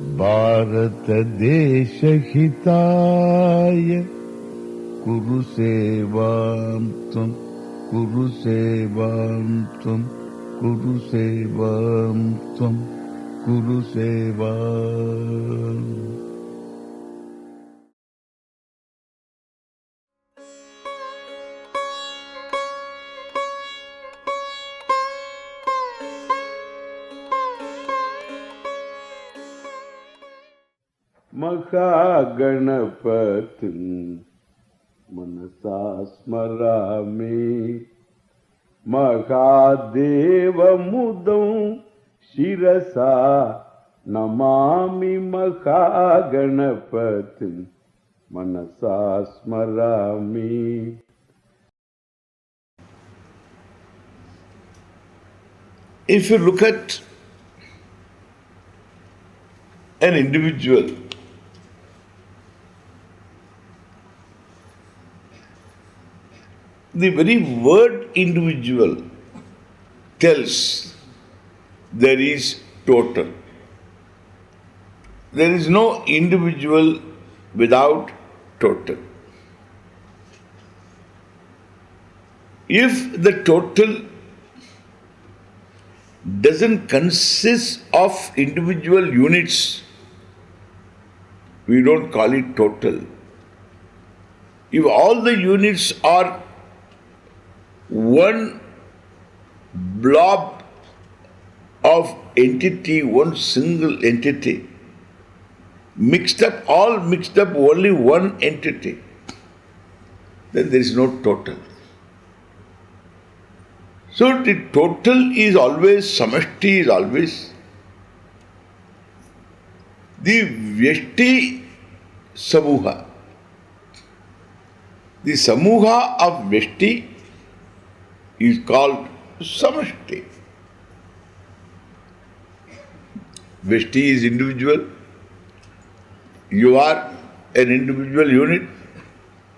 Bharata Desha Hitaya Kuru Sevam Tvam Kuru Sevam Tvam Kuru Sevam Tvam Kuru Sevam. Mahaganapatim Manasa Smarami Mahadeva Mudam Shirasa Namami Mahaganapatim Manasa Smarami. If you look at an individual, the very word individual tells there is total. There is no individual without total. If the total doesn't consist of individual units, we don't call it total. If all the units are one blob of entity, one single entity, all mixed up, only one entity, then there is no total. So the total is always, samashti is always the vyashti samuha. The samuha of vyashti is called samashti. Vyashti is individual. You are an individual unit.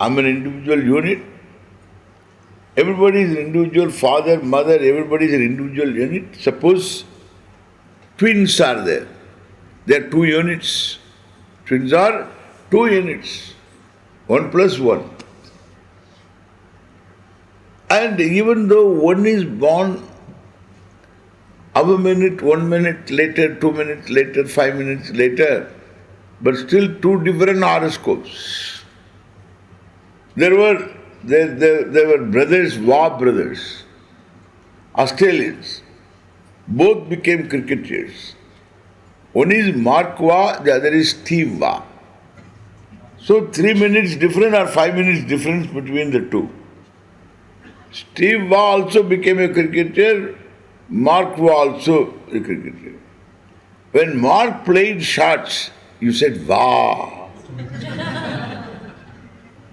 I am an individual unit. Everybody is an individual, father, mother, everybody is an individual unit. Suppose twins are there. There are two units. Twins are two units. 1 plus 1. And even though one is born a minute, 1 minute later, 2 minutes later, 5 minutes later, but still two different horoscopes. There were brothers, war brothers, Australians. Both became cricketers. One is Mark Waugh, the other is Steve Waugh. So 3 minutes difference or 5 minutes difference between the two. Steve Waugh also became a cricketer, Mark Waugh also a cricketer. When Mark played shots, you said, wow.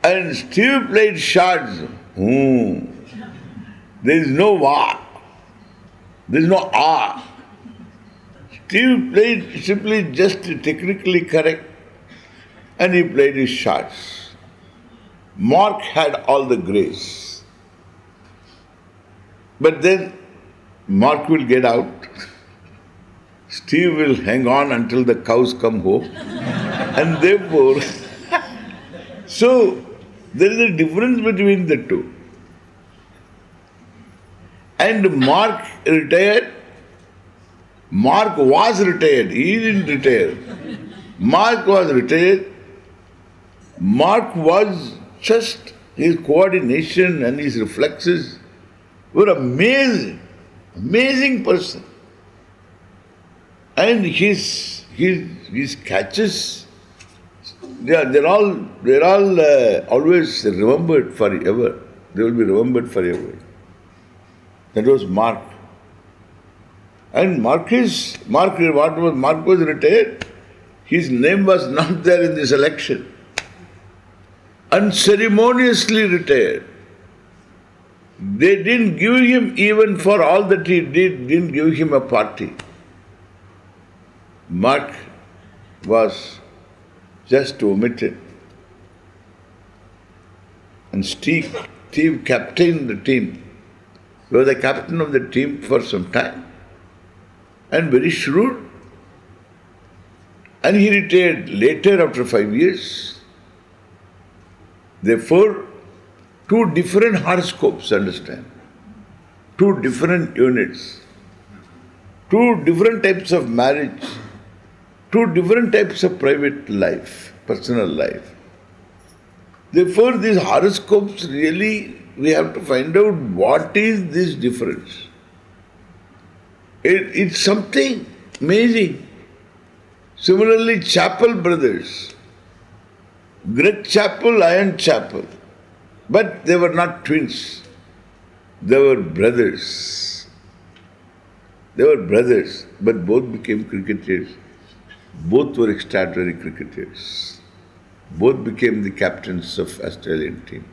And Steve played shots, there is no wow. There is no ah. Steve played simply just technically correct and he played his shots. Mark had all the grace. But then Mark will get out. Steve will hang on until the cows come home. And therefore, so there is a difference between the two. And Mark retired. Mark was retired. He didn't retire. Mark was retired. Mark was just, his coordination and his reflexes were amazing. Amazing person. And his catches, they're all always remembered forever. They will be remembered forever. That was Mark. And Mark was retired. His name was not there in the selection. Unceremoniously retired. They didn't give him, even for all that he didn't give him a party. Mark was just omitted. And Steve captained the team. He was the captain of the team for some time. And very shrewd. And he retired later after 5 years. Therefore, two different horoscopes, understand? Two different units. Two different types of marriage. Two different types of private life, personal life. Therefore, these horoscopes really, we have to find out what is this difference. It's something amazing. Similarly, Chapel brothers, Greg Chapel, Iron Chapel, but they were not twins. They were brothers. They were brothers, but both became cricketers. Both were extraordinary cricketers. Both became the captains of Australian team.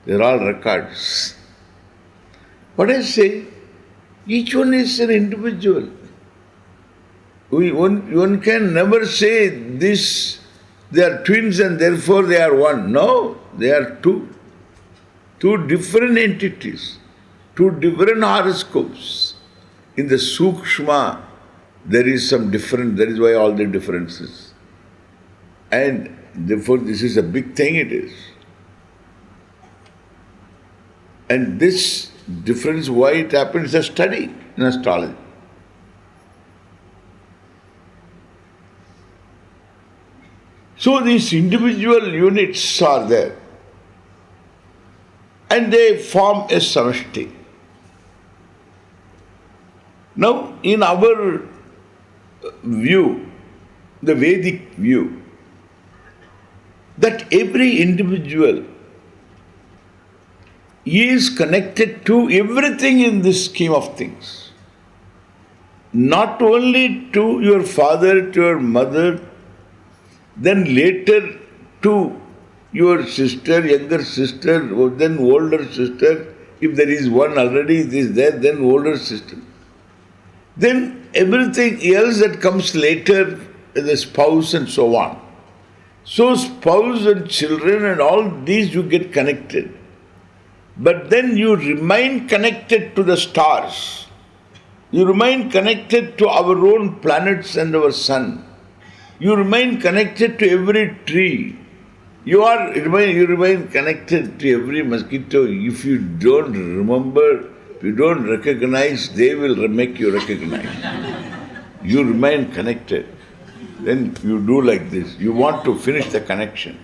They're all records. What I say, each one is an individual. One can never say this, they are twins and therefore they are one. No, they are two. Two different entities. Two different horoscopes. In the Sukshma, there is some difference. That is why all the differences. And therefore this is a big thing it is. And this difference, why it happens, is a study in astrology. So these individual units are there. And they form a samashti. Now, in our view, the Vedic view, that every individual is connected to everything in this scheme of things. Not only to your father, to your mother, then later to your sister, younger sister, or then older sister. If there is one already is there, then older sister. Then everything else that comes later, the spouse and so on. So spouse and children and all these you get connected. But then you remain connected to the stars. You remain connected to our own planets and our sun. You remain connected to every tree. You remain connected to every mosquito. If you don't remember, if you don't recognize, they will make you recognize. You remain connected. Then you do like this. You want to finish the connection.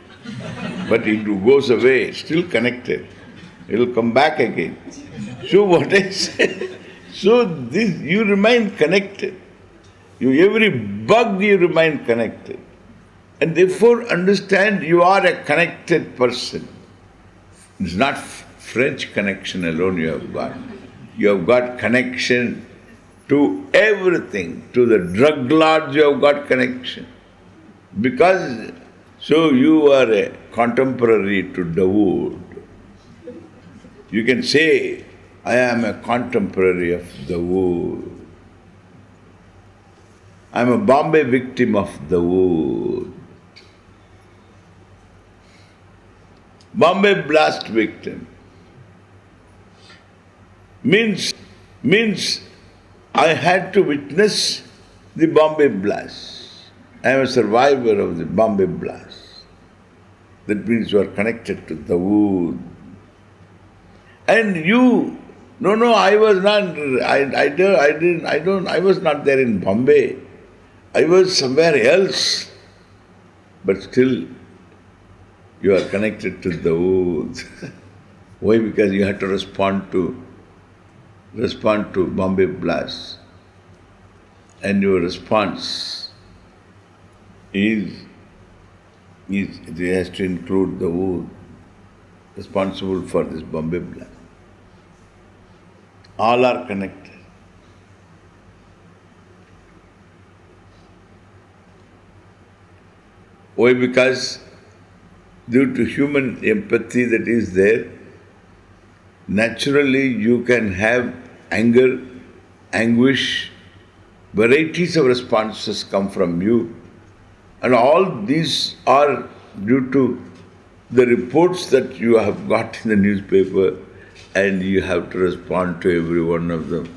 But it goes away, still connected. It will come back again. So what I say, so this you remain connected. Every bug you remain connected. And therefore understand you are a connected person. It's not French connection alone you have got. You have got connection to everything. To the drug lords you have got connection. Because, so you are a contemporary to Dawood. You can say, I am a contemporary of Dawood. I am a Bombay victim of Dawood. Bombay blast victim. Means I had to witness the Bombay blast. I am a survivor of the Bombay blast. That means you are connected to Dawood. And you, no, I was not, I was not there in Bombay. I was somewhere else. But still, you are connected to Dawood. Why? Because you had to respond to Bombay blast. And your response it has to include Dawood, responsible for this Bombay blast. All are connected. Why? Because due to human empathy that is there, naturally you can have anger, anguish, varieties of responses come from you. And all these are due to the reports that you have got in the newspaper, and you have to respond to every one of them.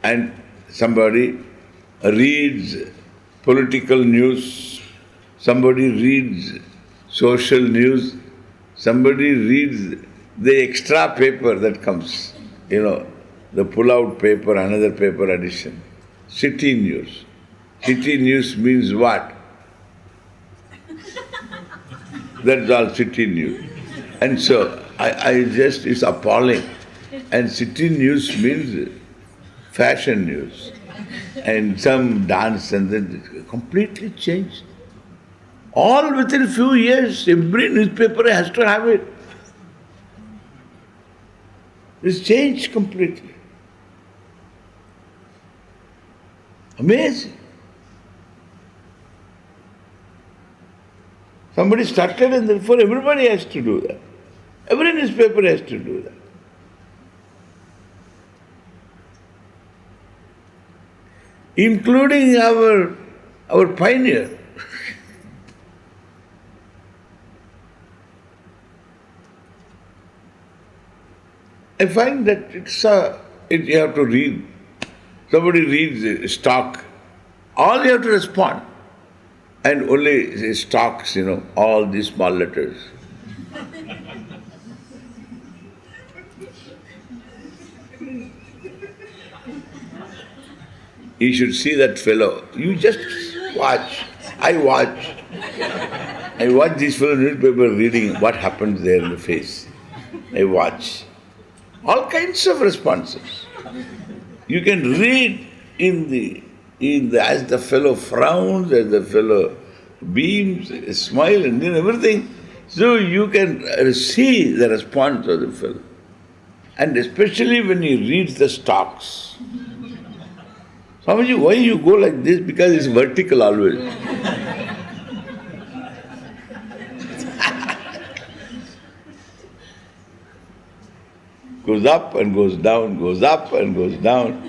And somebody reads political news, somebody reads social news, somebody reads the extra paper that comes, the pull-out paper, another paper addition. City news. City news means what? That's all city news. And so, it's appalling. And city news means fashion news. And some dance and then completely changed. All within a few years, every newspaper has to have it. It's changed completely. Amazing. Somebody started and therefore everybody has to do that. Every newspaper has to do that. Including our pioneer. I find that you have to read. Somebody reads stock. All you have to respond. And only stocks, all these small letters. You should see that fellow. You just watch. I watch this fellow newspaper reading what happens there in the face. I watch. All kinds of responses. You can read as the fellow frowns, as the fellow beams, smile and everything. So you can see the response of the fellow. And especially when he reads the stocks. Swamiji, why you go like this? Because it's vertical always. Goes up and goes down, goes up and goes down.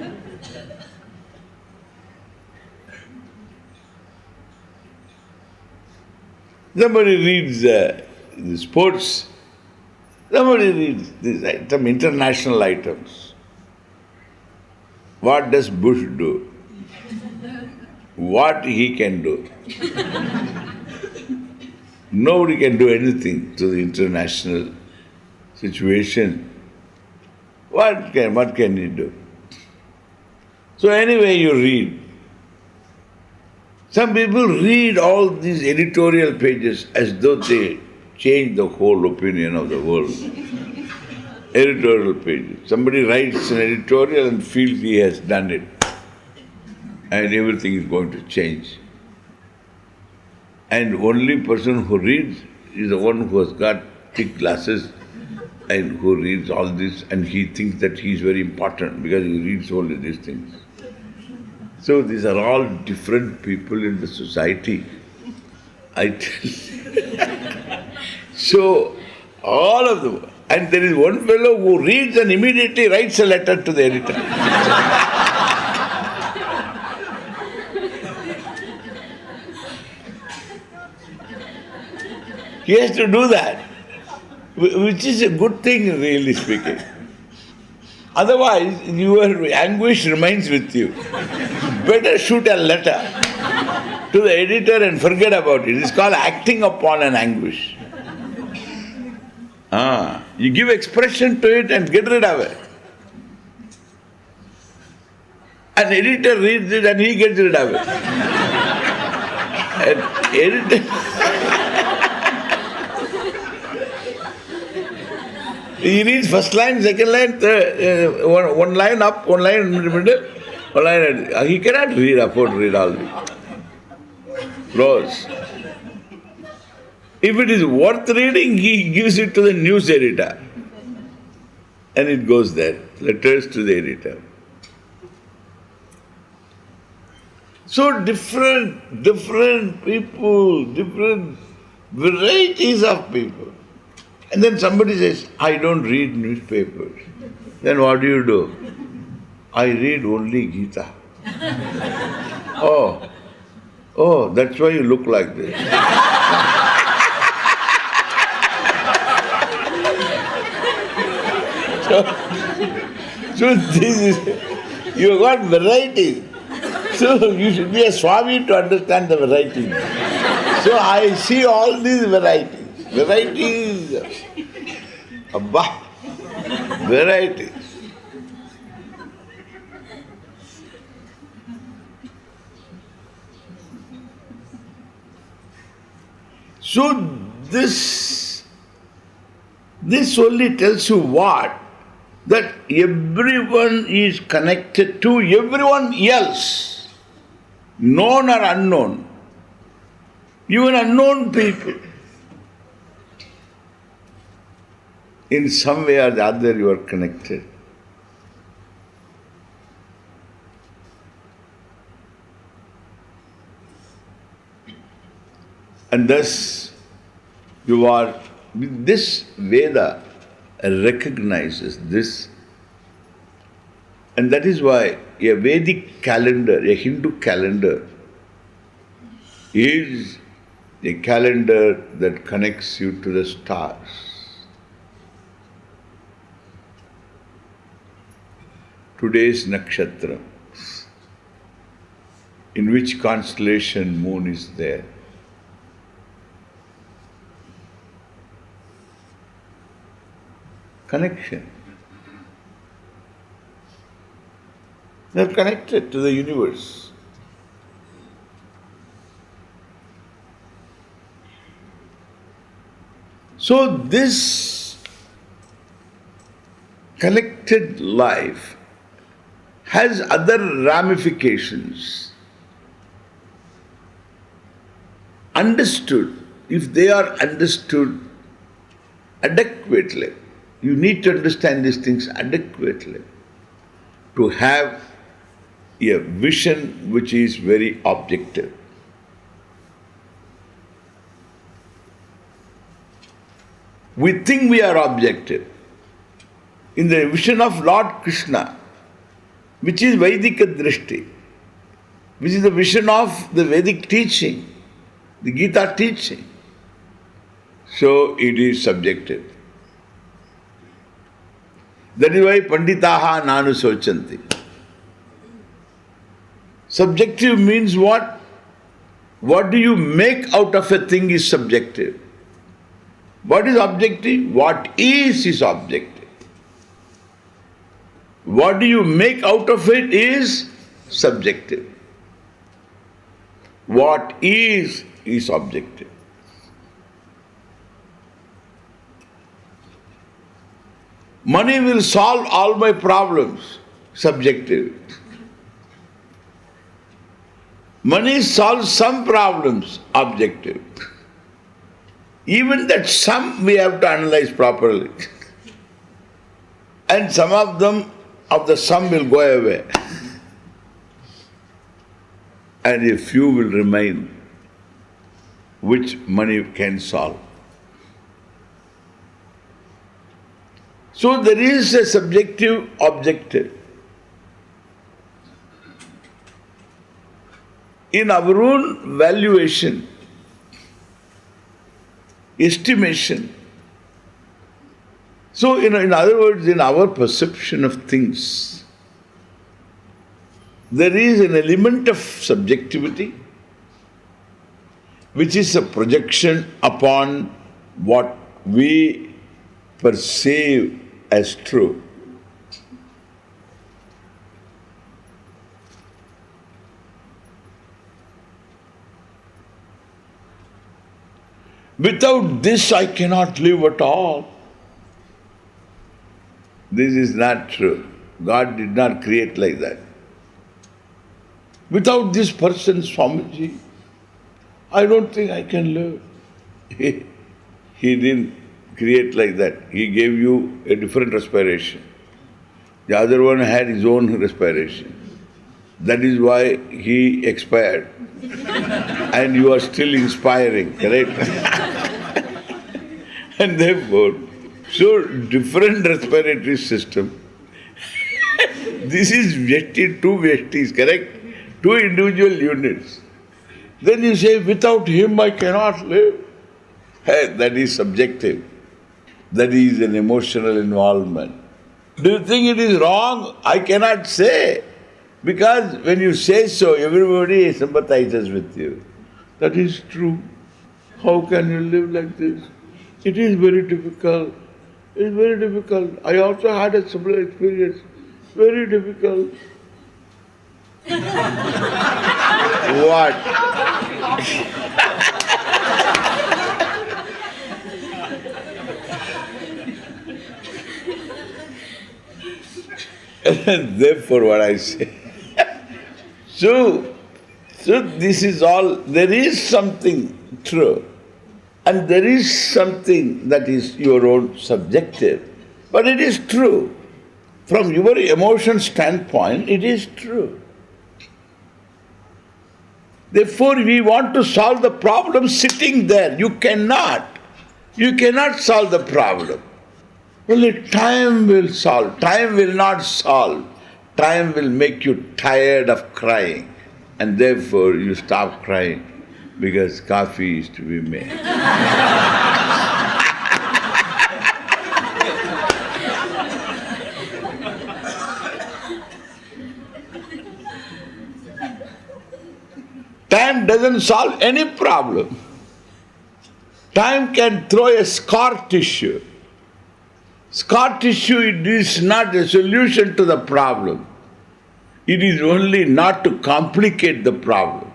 Somebody reads the sports, somebody reads some international items. What does Bush do? What he can do? Nobody can do anything to the international situation. What can he do? So anyway, you read. Some people read all these editorial pages as though they change the whole opinion of the world. Editorial pages. Somebody writes an editorial and feels he has done it. And everything is going to change. And only person who reads is the one who has got thick glasses and who reads all this, and he thinks that he is very important because he reads only these things. So these are all different people in the society. I tell you. So all of them. And there is one fellow who reads and immediately writes a letter to the editor. He has to do that, which is a good thing, really speaking. Otherwise, your anguish remains with you. Better shoot a letter to the editor and forget about it. It's called acting upon an anguish. You give expression to it and get rid of it. An editor reads it and he gets rid of it. An editor... He reads first line, second line, one line up, one line in the middle, one line. He cannot afford to read all this. Close. If it is worth reading, he gives it to the news editor. And it goes there. Letters to the editor. So different people, different varieties of people. And then somebody says, I don't read newspapers. Then what do? I read only Gita. Oh, that's why you look like this. So this is, you have got variety. So you should be a Swami to understand the varieties. So I see all these varieties. Varieties. Abba. Varieties. So this only tells you what? That everyone is connected to everyone else, known or unknown, even unknown people. In some way or the other you are connected. And thus you are, this Veda recognizes this, and that is why a Vedic calendar, a Hindu calendar, is a calendar that connects you to the stars. Today's nakshatra, in which constellation moon is there. Connection. They are connected to the universe. So this connected life has other ramifications. Understood, if they are understood adequately, you need to understand these things adequately to have a vision which is very objective. We think we are objective. In the vision of Lord Krishna, which is Vedika Drishti, which is the vision of the Vedic teaching, the Gita teaching, so it is subjective. That is why Panditaha Nanu Sochanti. Subjective means what? What do you make out of a thing is subjective. What is objective? What is objective. What do you make out of it is subjective. What is objective. Money will solve all my problems, subjective. Money solves some problems, objective. Even that sum we have to analyze properly. And some of them, of the sum will go away. And a few will remain, which money can solve. So there is a subjective objective. In our own valuation, estimation, so in other words, in our perception of things, there is an element of subjectivity which is a projection upon what we perceive as true. Without this I cannot live at all. This is not true. God did not create like that. Without this person, Swamiji, I don't think I can live. He didn't create like that. He gave you a different respiration. The other one had his own respiration. That is why he expired. And you are still inspiring, correct? And therefore, so different respiratory system. This is Vyashti, two Vyashtis, correct? Two individual units. Then you say, without him I cannot live. Hey, that is subjective. That is an emotional involvement. Do you think it is wrong? I cannot say. Because when you say so, everybody sympathizes with you. That is true. How can you live like this? It is very difficult. It is very difficult. I also had a similar experience. Very difficult. What? Therefore, what I say. So this is all, there is something true. And there is something that is your own subjective. But it is true. From your emotion standpoint, it is true. Therefore, we want to solve the problem sitting there. You cannot. You cannot solve the problem. Only time will solve. Time will not solve. Time will make you tired of crying. And therefore, you stop crying because coffee is to be made. Time doesn't solve any problem. Time can throw a scar tissue. Scar tissue, it is not a solution to the problem. It is only not to complicate the problem.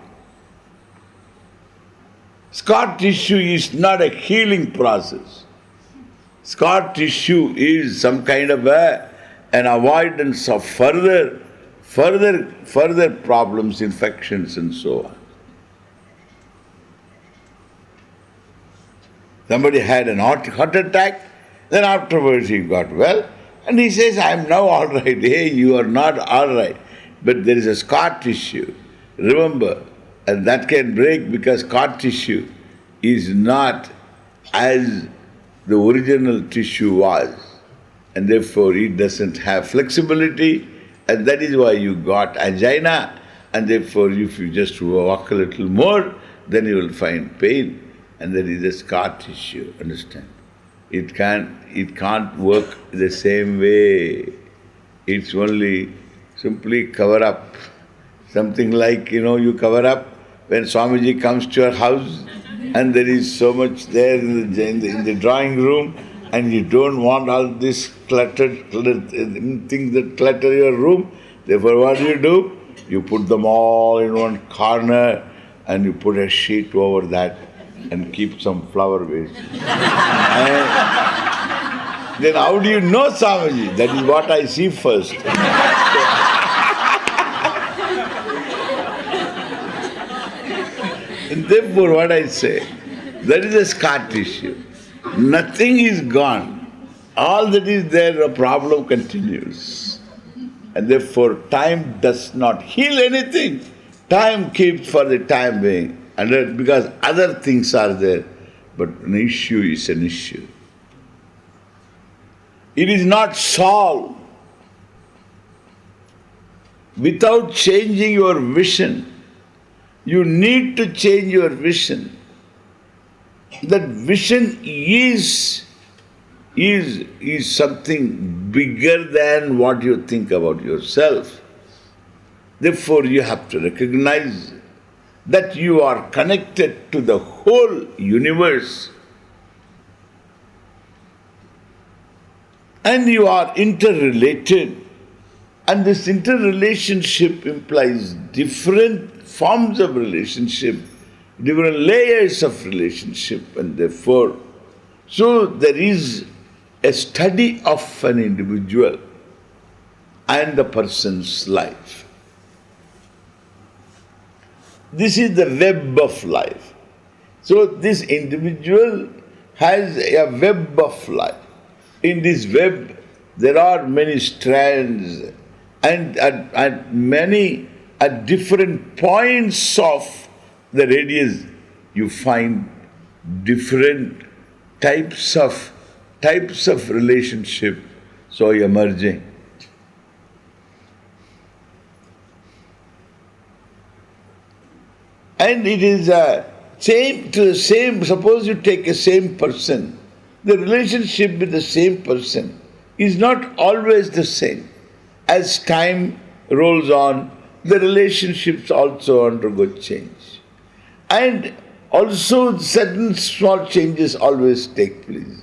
Scar tissue is not a healing process. Scar tissue is some kind of an avoidance of further problems, infections and so on. Somebody had an heart attack, then afterwards he got well, and he says, I am now all right. Hey, you are not all right. But there is a scar tissue. Remember, and that can break because scar tissue is not as the original tissue was. And therefore it doesn't have flexibility, and that is why you got angina, and therefore if you just walk a little more, then you will find pain. And that is a scar tissue, understand? It can't work the same way. It's only simply cover up. Something like, you cover up when Swamiji comes to your house and there is so much there in the drawing room, and you don't want all this cluttered things that clutter your room. Therefore, what do? You put them all in one corner and you put a sheet over that and keep some flower vase. Then how do you know Swamiji? That is what I see first. And therefore what I say, that is a scar tissue. Nothing is gone. All that is there, the problem continues. And therefore time does not heal anything. Time keeps for the time being. And because other things are there, but an issue is an issue. It is not solved without changing your vision. You need to change your vision. That vision is something bigger than what you think about yourself. Therefore, you have to recognize that you are connected to the whole universe. And you are interrelated. And this interrelationship implies different forms of relationship, different layers of relationship, and therefore, so there is a study of an individual and the person's life. This is the web of life. So this individual has a web of life. In this web, there are many strands, and at different points of the radius, you find different types of relationship so emerging. And it is same, suppose you take a same person, the relationship with the same person is not always the same. As time rolls on, the relationships also undergo change. And also certain small changes always take place.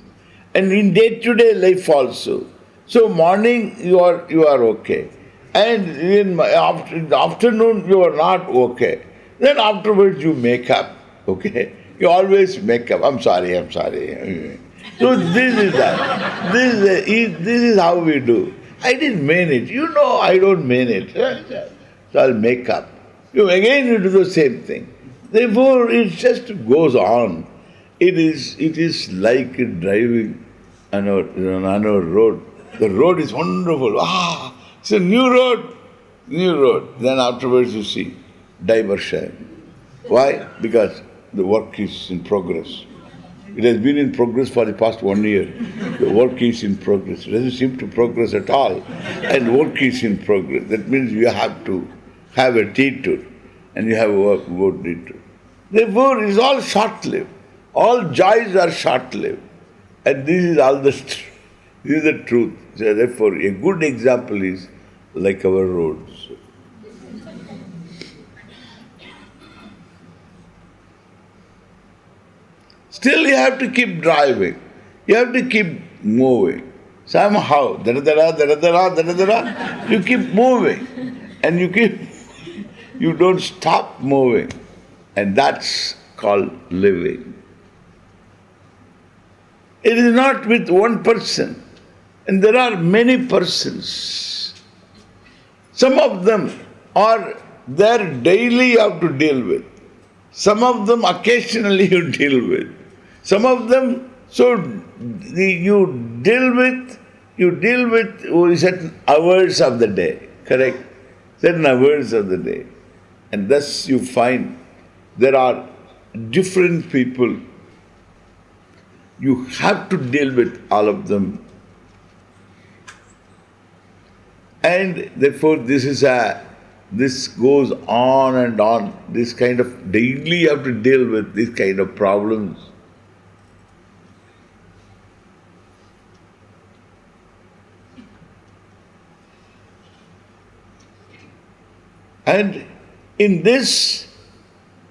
And in day-to-day life also. So morning you are okay. And in the afternoon you are not okay. Then afterwards you make up. Okay? You always make up. I'm sorry. So this is that. This is how we do. I didn't mean it. You know I don't mean it. So I'll make up. Again you do the same thing. Therefore it just goes on. It is like driving on a road. The road is wonderful. It's a new road. Then afterwards you see diversion. Why? Because the work is in progress. It has been in progress for the past 1 year. The work is in progress. It doesn't seem to progress at all. And work is in progress. That means you have to have a detour. And you have a work about detour. Therefore, it's all short-lived. All joys are short-lived. And this is all this is the truth. So therefore, a good example is like our roads. Still you have to keep driving. You have to keep moving. Somehow, you keep moving. And you don't stop moving. And that's called living. It is not with one person. And there are many persons. Some of them are there daily you have to deal with. Some of them occasionally you deal with. Some of them, you deal with certain hours of the day, correct? Certain hours of the day. And thus you find there are different people. You have to deal with all of them. And therefore this goes on and on. This kind of daily you have to deal with this kind of problems. And in this,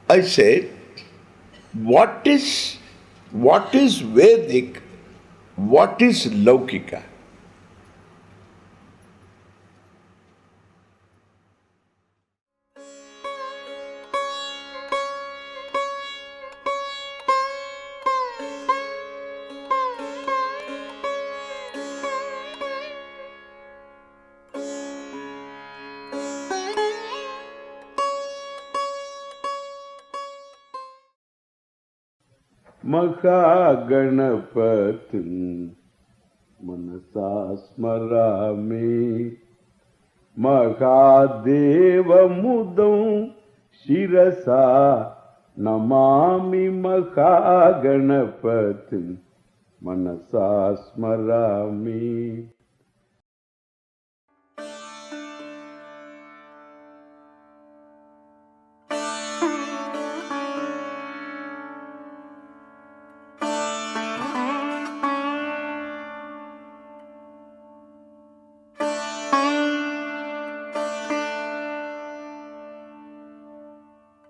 I say, what is Vedic, what is Laukika? Mahaganapatim manasa smarami Mahadeva mudam shirasa namami Mahaganapatim manasa smarami.